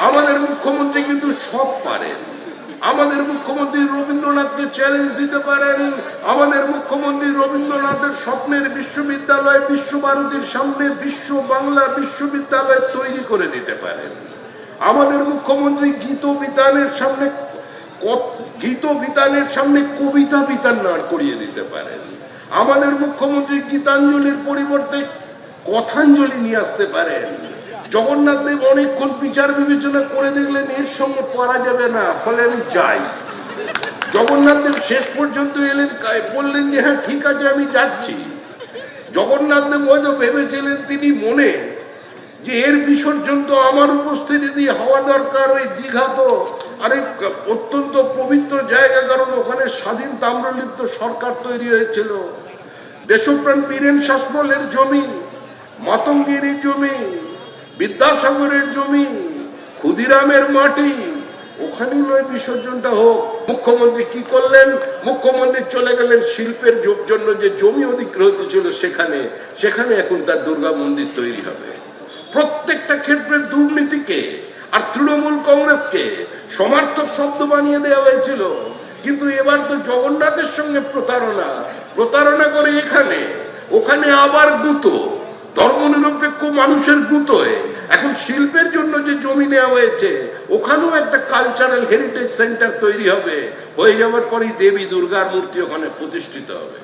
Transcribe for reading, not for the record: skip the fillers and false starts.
আমাদের মুখ্যমন্ত্রী কিন্তু সব পারেন। আমাদের মুখ্যমন্ত্রী রবীন্দ্রনাথকে চ্যালেঞ্জ দিতে পারেন। আমাদের মুখ্যমন্ত্রী রবীন্দ্রনাথের স্বপ্নের বিশ্ববিদ্যালয় বিশ্বভারতীর সামনে বিশ্ব বাংলা বিশ্ববিদ্যালয় তৈরি করে দিতে পারেন। আমাদের মুখ্যমন্ত্রী গীত বিতানের সামনে কবিতা বিতান দাঁড় করিয়ে দিতে পারেন। আমাদের মুখ্যমন্ত্রী গীতাঞ্জলির পরিবর্তে কথাঞ্জলি নিয়ে আসতে পারেন। জগন্নাথ দেব অনেকক্ষণ বিচার বিবেচনা করে দেখলেন এর সঙ্গে পড়া যাবে না, ফলে আমি যাই। জগন্নাথ দেব শেষ পর্যন্ত এলেন, বললেন যে হ্যাঁ ঠিক আছে আমি যাচ্ছি। জগন্নাথ দেব হয়তো ভেবেছিলেন তিনি মনে যে এর বিসর্জন তো আমার উপস্থিতি দিয়ে হওয়া দরকার। ওই দীঘা তো আরেক অত্যন্ত পবিত্র জায়গা, কারণ ওখানে স্বাধীন তাম্রলিপ্ত সরকার তৈরি হয়েছিল। দেশপ্রাণ বীরেন শাসমলের জমি, মাতঙ্গিনীর জমি, বিদ্যাসাগরের জমি, ক্ষুদিরামের মাটি, ওখানে নয় বিসর্জনটা হোক। মুখ্যমন্ত্রী কি করলেন? মুখ্যমন্ত্রী চলে গেলেন শিল্পের জন্য যে জমি অধিগ্রহিত ছিল সেখানে এখন তার দুর্গা মন্দির তৈরি হবে। প্রত্যেকটা ক্ষেত্রে দুর্নীতিকে আর তৃণমূল কংগ্রেসকে সমার্থক শব্দ বানিয়ে দেওয়া হয়েছিল। কিন্তু এবার তো জগন্নাথের সঙ্গে প্রতারণা করে ওখানে আবার গুঁতো, ধর্মনিরপেক্ষ মানুষের গুঁতোয় এখন শিল্পের জন্য যে জমি নেওয়া হয়েছে ওখানেও একটা কালচারাল হেরিটেজ সেন্টার তৈরি হবে। হয়ে যাওয়ার পরেই দেবী দুর্গার মূর্তি ওখানে প্রতিষ্ঠিত হবে।